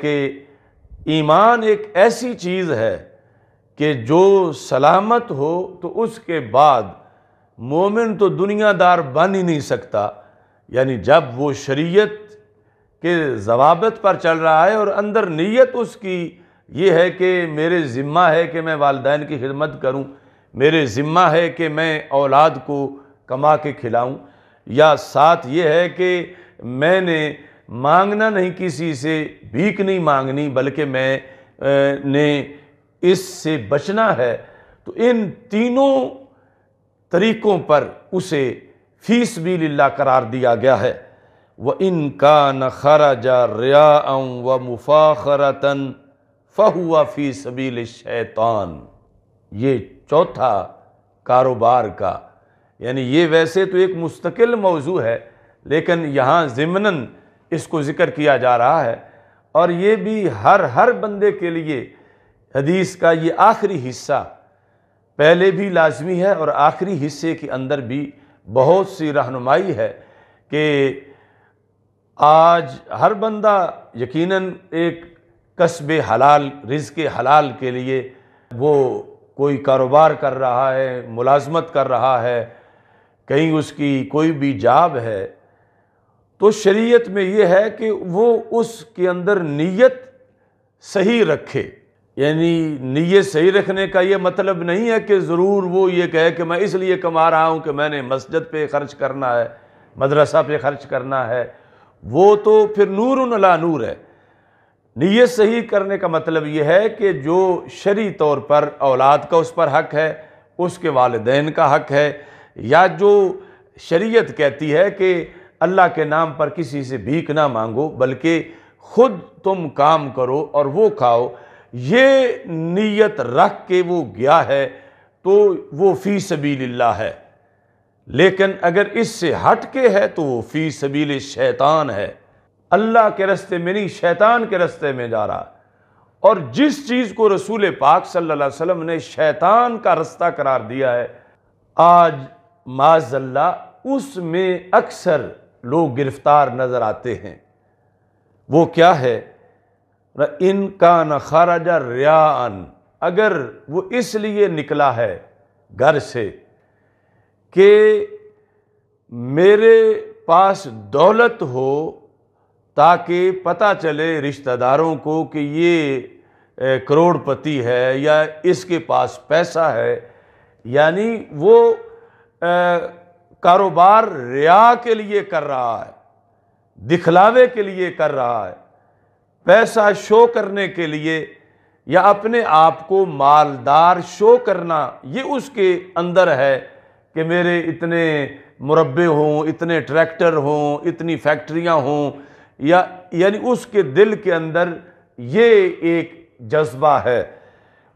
کہ ایمان ایک ایسی چیز ہے کہ جو سلامت ہو تو اس کے بعد مومن تو دنیا دار بن ہی نہیں سکتا، یعنی جب وہ شریعت کے ضوابط پر چل رہا ہے اور اندر نیت اس کی یہ ہے کہ میرے ذمہ ہے کہ میں والدین کی خدمت کروں، میرے ذمہ ہے کہ میں اولاد کو کما کے کھلاؤں، یا ساتھ یہ ہے کہ میں نے مانگنا نہیں، کسی سے بھیک نہیں مانگنی بلکہ میں نے اس سے بچنا ہے، تو ان تینوں طریقوں پر اسے فی سبیل اللہ قرار دیا گیا ہے۔ وَإِن كَانَ خَرَجَ رِيَاءً وَمُفَاخَرَةً فَهُوَ فِي سَبِيلِ الشَّيْطَانِ۔ یہ چوتھا کاروبار کا، یعنی یہ ویسے تو ایک مستقل موضوع ہے لیکن یہاں ضمناً اس کو ذکر کیا جا رہا ہے، اور یہ بھی ہر بندے کے لیے حدیث کا یہ آخری حصہ پہلے بھی لازمی ہے اور آخری حصے کے اندر بھی بہت سی رہنمائی ہے کہ آج ہر بندہ یقیناً ایک کسب حلال، رزق حلال کے لیے وہ کوئی کاروبار کر رہا ہے، ملازمت کر رہا ہے، کہیں اس کی کوئی بھی جاب ہے، تو شریعت میں یہ ہے کہ وہ اس کے اندر نیت صحیح رکھے۔ یعنی نیت صحیح رکھنے کا یہ مطلب نہیں ہے کہ ضرور وہ یہ کہے کہ میں اس لیے کما رہا ہوں کہ میں نے مسجد پہ خرچ کرنا ہے، مدرسہ پہ خرچ کرنا ہے، وہ تو پھر نور علی نور ہے۔ نیت صحیح کرنے کا مطلب یہ ہے کہ جو شرعی طور پر اولاد کا اس پر حق ہے، اس کے والدین کا حق ہے، یا جو شریعت کہتی ہے کہ اللہ کے نام پر کسی سے بھیک نہ مانگو بلکہ خود تم کام کرو اور وہ کھاؤ، یہ نیت رکھ کے وہ گیا ہے تو وہ فی سبیل اللہ ہے۔ لیکن اگر اس سے ہٹ کے ہے تو وہ فی سبیل الشیطان ہے، اللہ کے راستے میں نہیں، شیطان کے راستے میں جا رہا ہے۔ اور جس چیز کو رسول پاک صلی اللہ علیہ وسلم نے شیطان کا راستہ قرار دیا ہے، آج معاذ اللہ اس میں اکثر لوگ گرفتار نظر آتے ہیں۔ وہ کیا ہے؟ ان کان خرج ریاء، اگر وہ اس لیے نکلا ہے گھر سے کہ میرے پاس دولت ہو تاکہ پتہ چلے رشتہ داروں کو کہ یہ کروڑ پتی ہے یا اس کے پاس پیسہ ہے، یعنی وہ کاروبار ریا کے لیے کر رہا ہے، دکھلاوے کے لیے کر رہا ہے، پیسہ شو کرنے کے لیے یا اپنے آپ کو مالدار شو کرنا، یہ اس کے اندر ہے کہ میرے اتنے مربے ہوں، اتنے ٹریکٹر ہوں، اتنی فیکٹریاں ہوں، یعنی اس کے دل کے اندر یہ ایک جذبہ ہے۔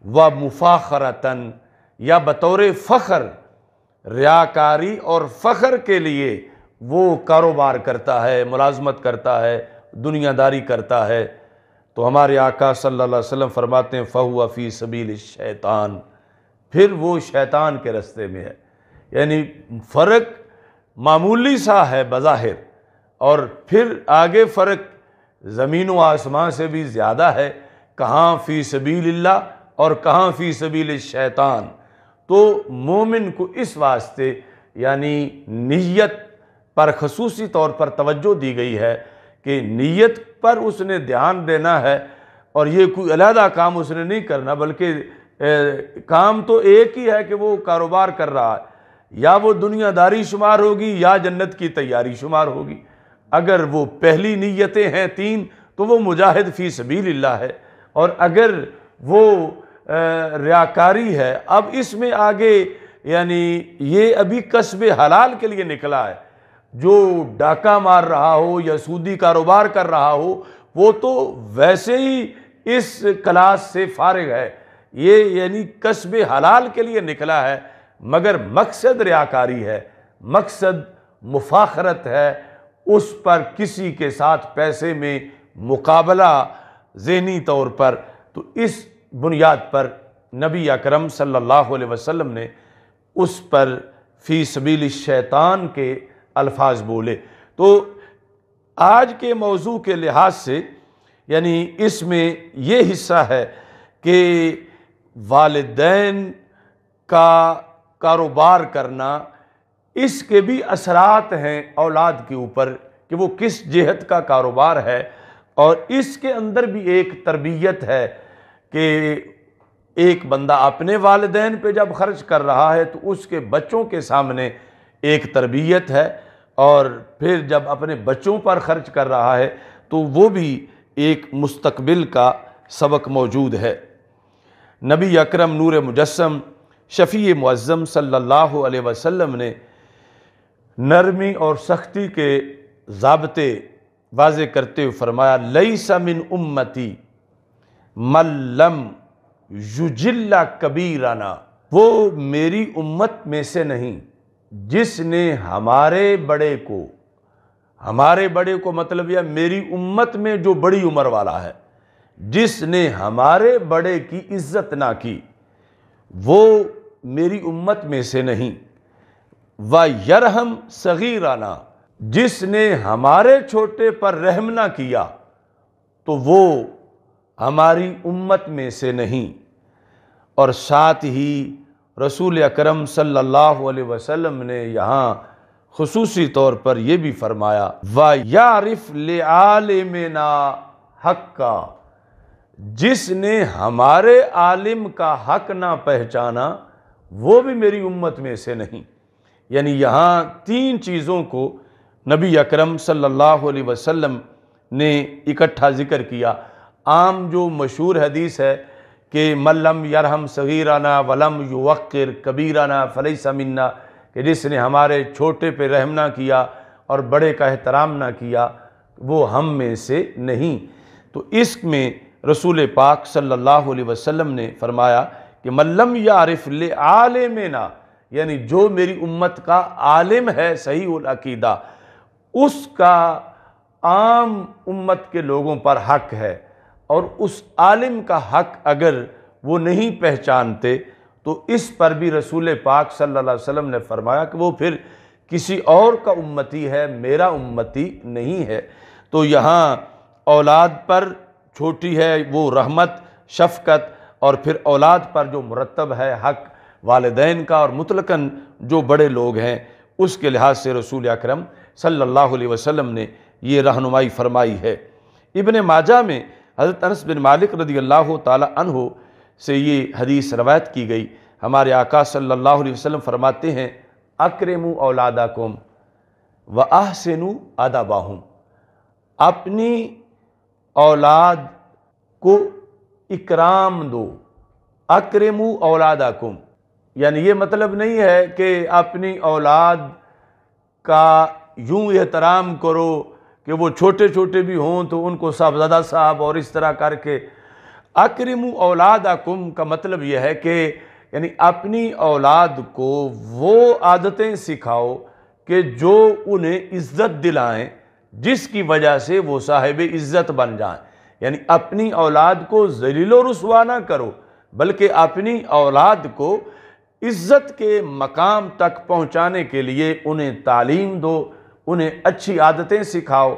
وَمُفَاخَرَةً، یا بطور فخر، ریاکاری اور فخر کے لیے وہ کاروبار کرتا ہے، ملازمت کرتا ہے، دنیا داری کرتا ہے، تو ہمارے آقا صلی اللہ علیہ وسلم فرماتے ہیں فَهُوَ فِي سَبِيلِ الشَّيْطَانِ، پھر وہ شیطان کے راستے میں ہے۔ یعنی فرق معمولی سا ہے بظاہر، اور پھر آگے فرق زمین و آسمان سے بھی زیادہ ہے، کہاں فی سبیل اللہ اور کہاں فی سبیل الشیطان۔ تو مومن کو اس واسطے یعنی نیت پر خصوصی طور پر توجہ دی گئی ہے کہ نیت پر اس نے دھیان دینا ہے، اور یہ کوئی علیحدہ کام اس نے نہیں کرنا، بلکہ کام تو ایک ہی ہے کہ وہ کاروبار کر رہا ہے، یا وہ دنیا داری شمار ہوگی یا جنت کی تیاری شمار ہوگی۔ اگر وہ پہلی نیتیں ہیں تین تو وہ مجاہد فی سبیل اللہ ہے، اور اگر وہ ریاکاری ہے، اب اس میں آگے یعنی یہ ابھی کسب حلال کے لیے نکلا ہے، جو ڈاکہ مار رہا ہو یا سودی کاروبار کر رہا ہو وہ تو ویسے ہی اس کلاس سے فارغ ہے، یہ یعنی کسب حلال کے لیے نکلا ہے، مگر مقصد ریاکاری ہے، مقصد مفاخرت ہے، اس پر کسی کے ساتھ پیسے میں مقابلہ ذہنی طور پر، تو اس بنیاد پر نبی اکرم صلی اللہ علیہ وسلم نے اس پر فی سبیل الشیطان کے الفاظ بولے۔ تو آج کے موضوع کے لحاظ سے یعنی اس میں یہ حصہ ہے کہ والدین کا کاروبار کرنا، اس کے بھی اثرات ہیں اولاد کے اوپر کہ وہ کس جہت کا کاروبار ہے، اور اس کے اندر بھی ایک تربیت ہے کہ ایک بندہ اپنے والدین پہ جب خرچ کر رہا ہے تو اس کے بچوں کے سامنے ایک تربیت ہے، اور پھر جب اپنے بچوں پر خرچ کر رہا ہے تو وہ بھی ایک مستقبل کا سبق موجود ہے۔ نبی اکرم نور مجسم شفیع معظم صلی اللہ علیہ وسلم نے نرمی اور سختی کے ضابطے واضح کرتے ہوئے فرمایا لیس من امتی من لم یجل کبیرنا، وہ میری امت میں سے نہیں جس نے ہمارے بڑے کو مطلب یہ میری امت میں جو بڑی عمر والا ہے، جس نے ہمارے بڑے کی عزت نہ کی، وہ میری امت میں سے نہیں۔ وَيَرْحَمْ صَغِيرَنَا، جس نے ہمارے چھوٹے پر رحم نہ کیا تو وہ ہماری امت میں سے نہیں۔ اور ساتھ ہی رسول اکرم صلی اللہ علیہ وسلم نے یہاں خصوصی طور پر یہ بھی فرمایا وَيَعْرِفْ لِعَالِمِنَا حَقًّا، جس نے ہمارے عالم کا حق نہ پہچانا وہ بھی میری امت میں سے نہیں۔ یعنی یہاں تین چیزوں کو نبی اکرم صلی اللہ علیہ وسلم نے اکٹھا ذکر کیا۔ عام جو مشہور حدیث ہے کہ من لم یرحم صغیرنا ولم یوقر کبیرنا فلیس منا، کہ جس نے ہمارے چھوٹے پہ رحم نہ کیا اور بڑے کا احترام نہ کیا وہ ہم میں سے نہیں۔ تو اس میں رسول پاک صلی اللہ علیہ وسلم نے فرمایا کہ من لم یعرف لعالمنا، یعنی جو میری امت کا عالم ہے صحیح العقیدہ، اس کا عام امت کے لوگوں پر حق ہے، اور اس عالم کا حق اگر وہ نہیں پہچانتے تو اس پر بھی رسول پاک صلی اللہ علیہ وسلم نے فرمایا کہ وہ پھر کسی اور کا امتی ہے، میرا امتی نہیں ہے۔ تو یہاں اولاد پر چھوٹی ہے وہ رحمت، شفقت، اور پھر اولاد پر جو مرتب ہے حق والدین کا، اور مطلقاً جو بڑے لوگ ہیں اس کے لحاظ سے رسول اکرم صلی اللہ علیہ وسلم نے یہ رہنمائی فرمائی ہے۔ ابن ماجہ میں حضرت انس بن مالک رضی اللہ تعالی عنہ سے یہ حدیث روایت کی گئی۔ ہمارے آقا صلی اللہ علیہ وسلم فرماتے ہیں اکرموا اولادکم واحسنوا ادبہم، اپنی اولاد کو اکرام دو۔ اکرموا اولادکم یعنی یہ مطلب نہیں ہے کہ اپنی اولاد کا یوں احترام کرو کہ وہ چھوٹے چھوٹے بھی ہوں تو ان کو صاحبزادہ صاحب اور اس طرح کر کے۔ اکرموا اولادکم کا مطلب یہ ہے کہ یعنی اپنی اولاد کو وہ عادتیں سکھاؤ کہ جو انہیں عزت دلائیں، جس کی وجہ سے وہ صاحب عزت بن جائیں۔ یعنی اپنی اولاد کو ذلیل و رسوا نہ کرو، بلکہ اپنی اولاد کو عزت کے مقام تک پہنچانے کے لیے انہیں تعلیم دو، انہیں اچھی عادتیں سکھاؤ،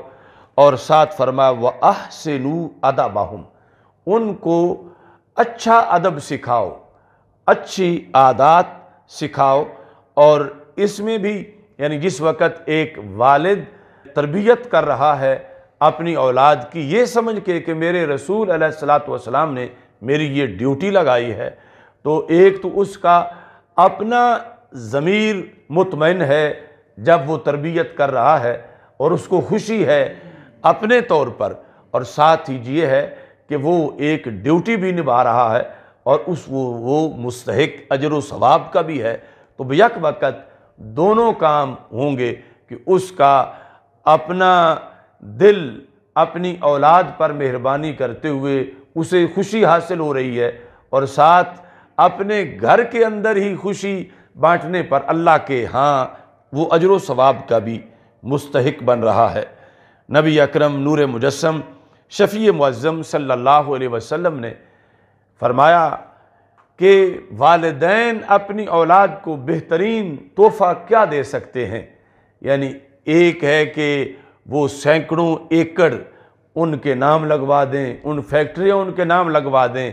اور ساتھ فرمایا وَأَحْسِنُوا أَدَبَهُمْ، ان کو اچھا ادب سکھاؤ، اچھی عادات سکھاؤ۔ اور اس میں بھی یعنی جس وقت ایک والد تربیت کر رہا ہے اپنی اولاد کی یہ سمجھ کے کہ میرے رسول علیہ السلام نے میری یہ ڈیوٹی لگائی ہے، تو ایک تو اس کا اپنا ضمیر مطمئن ہے جب وہ تربیت کر رہا ہے اور اس کو خوشی ہے اپنے طور پر، اور ساتھ ہی یہ ہے کہ وہ ایک ڈیوٹی بھی نبھا رہا ہے اور وہ مستحق اجر و ثواب کا بھی ہے۔ تو بیک وقت دونوں کام ہوں گے کہ اس کا اپنا دل اپنی اولاد پر مہربانی کرتے ہوئے اسے خوشی حاصل ہو رہی ہے، اور ساتھ اپنے گھر کے اندر ہی خوشی بانٹنے پر اللہ کے ہاں وہ اجر و ثواب کا بھی مستحق بن رہا ہے۔ نبی اکرم نور مجسم شفیع معظم صلی اللہ علیہ وسلم نے فرمایا کہ والدین اپنی اولاد کو بہترین تحفہ کیا دے سکتے ہیں؟ یعنی ایک ہے کہ وہ سینکڑوں ایکڑ ان کے نام لگوا دیں، ان فیکٹریاں ان کے نام لگوا دیں،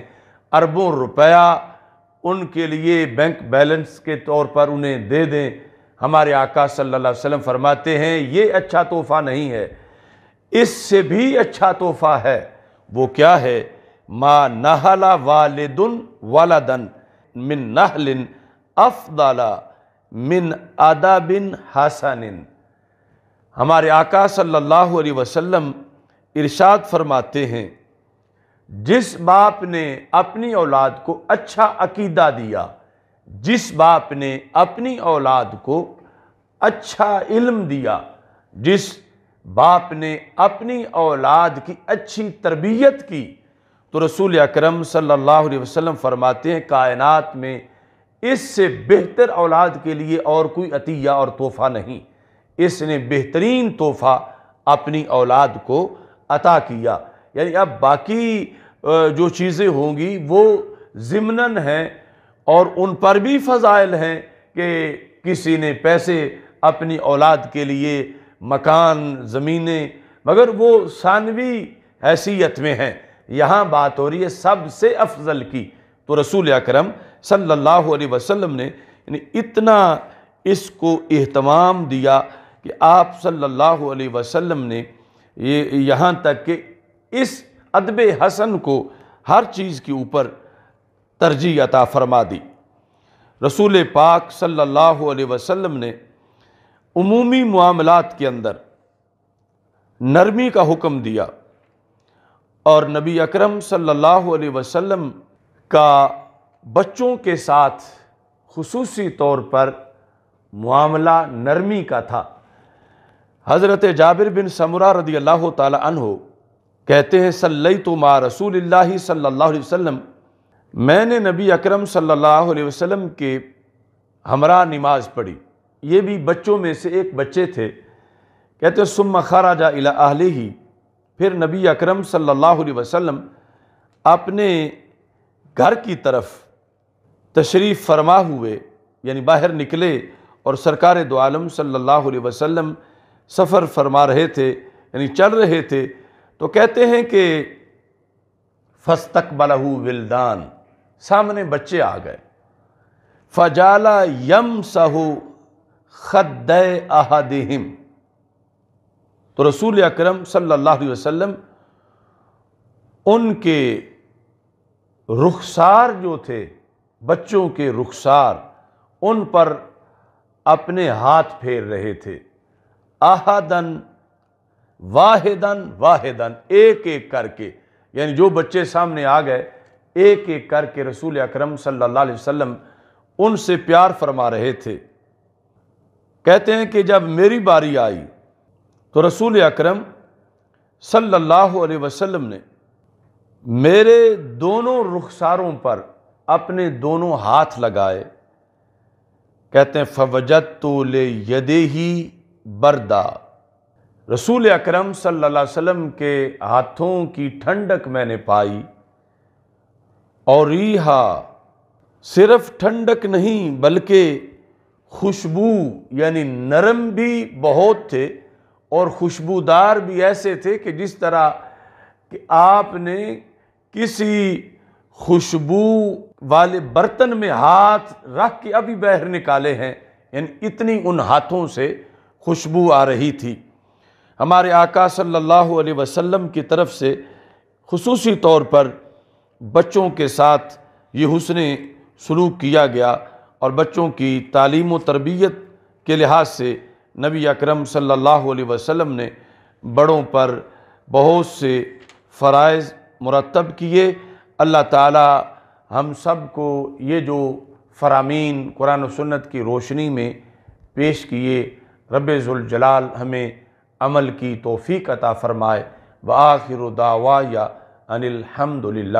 اربوں روپیہ ان کے لیے بینک بیلنس کے طور پر انہیں دے دیں۔ ہمارے آقا صلی اللہ علیہ وسلم فرماتے ہیں یہ اچھا تحفہ نہیں ہے، اس سے بھی اچھا تحفہ ہے۔ وہ کیا ہے؟ ما نہل والد ولدا من نہل افضل من ادب حسن۔ ہمارے آقا صلی اللہ علیہ وسلم ارشاد فرماتے ہیں جس باپ نے اپنی اولاد کو اچھا عقیدہ دیا، جس باپ نے اپنی اولاد کو اچھا علم دیا، جس باپ نے اپنی اولاد کی اچھی تربیت کی، تو رسول اکرم صلی اللہ علیہ وسلم فرماتے ہیں کائنات میں اس سے بہتر اولاد کے لیے اور کوئی عطیہ اور تحفہ نہیں۔ اس نے بہترین تحفہ اپنی اولاد کو عطا کیا۔ یعنی اب باقی جو چیزیں ہوں گی وہ ضمناً ہیں اور ان پر بھی فضائل ہیں کہ کسی نے پیسے اپنی اولاد کے لیے، مکان، زمینیں، مگر وہ ثانوی حیثیت میں ہیں۔ یہاں بات ہو رہی ہے سب سے افضل کی، تو رسول اکرم صلی اللہ علیہ وسلم نے اتنا اس کو اہتمام دیا کہ آپ صلی اللہ علیہ وسلم نے یہاں تک کہ اس ادب حسن کو ہر چیز کے اوپر ترجیح عطا فرما دی۔ رسول پاک صلی اللہ علیہ وسلم نے عمومی معاملات کے اندر نرمی کا حکم دیا، اور نبی اکرم صلی اللہ علیہ وسلم کا بچوں کے ساتھ خصوصی طور پر معاملہ نرمی کا تھا۔ حضرت جابر بن سمرہ رضی اللہ تعالی عنہ کہتے ہیں صلیت مع رسول اللہ صلی اللہ علیہ وسلم، میں نے نبی اکرم صلی اللہ علیہ وسلم کے ہمراہ نماز پڑھی۔ یہ بھی بچوں میں سے ایک بچے تھے۔ کہتے ہیں ثم خرج الی اہلہ، پھر نبی اکرم صلی اللہ علیہ وسلم اپنے گھر کی طرف تشریف فرما ہوئے، یعنی باہر نکلے، اور سرکار دو عالم صلی اللہ علیہ وسلم سفر فرما رہے تھے، یعنی چل رہے تھے، تو کہتے ہیں کہ فاستقبلہ ولدان، سامنے بچے آ گئے، فجعل یمسح خدی احدہم، تو رسول اکرم صلی اللہ علیہ وسلم ان کے رخسار جو تھے، بچوں کے رخسار، ان پر اپنے ہاتھ پھیر رہے تھے، احدن واحدن واحدن، ایک ایک کر کے، یعنی جو بچے سامنے آ گئے ایک ایک کر کے رسول اکرم صلی اللہ علیہ وسلم ان سے پیار فرما رہے تھے۔ کہتے ہیں کہ جب میری باری آئی تو رسول اکرم صلی اللہ علیہ وسلم نے میرے دونوں رخساروں پر اپنے دونوں ہاتھ لگائے۔ کہتے ہیں فوجدت لیدیہ بردا، رسول اکرم صلی اللہ علیہ وسلم کے ہاتھوں کی ٹھنڈک میں نے پائی، اور ریحا، صرف ٹھنڈک نہیں بلکہ خوشبو، یعنی نرم بھی بہت تھے اور خوشبودار بھی ایسے تھے کہ جس طرح کہ آپ نے کسی خوشبو والے برتن میں ہاتھ رکھ کے ابھی باہر نکالے ہیں، یعنی اتنی ان ہاتھوں سے خوشبو آ رہی تھی۔ ہمارے آقا صلی اللہ علیہ وسلم کی طرف سے خصوصی طور پر بچوں کے ساتھ یہ حسن سلوک کیا گیا، اور بچوں کی تعلیم و تربیت کے لحاظ سے نبی اکرم صلی اللہ علیہ وسلم نے بڑوں پر بہت سے فرائض مرتب کیے۔ اللہ تعالی ہم سب کو یہ جو فرامین قرآن و سنت کی روشنی میں پیش کیے، رب ذوالجلال ہمیں عمل کی توفیق عطا فرمائے۔ وآخر دعوایا ان الحمد للہ۔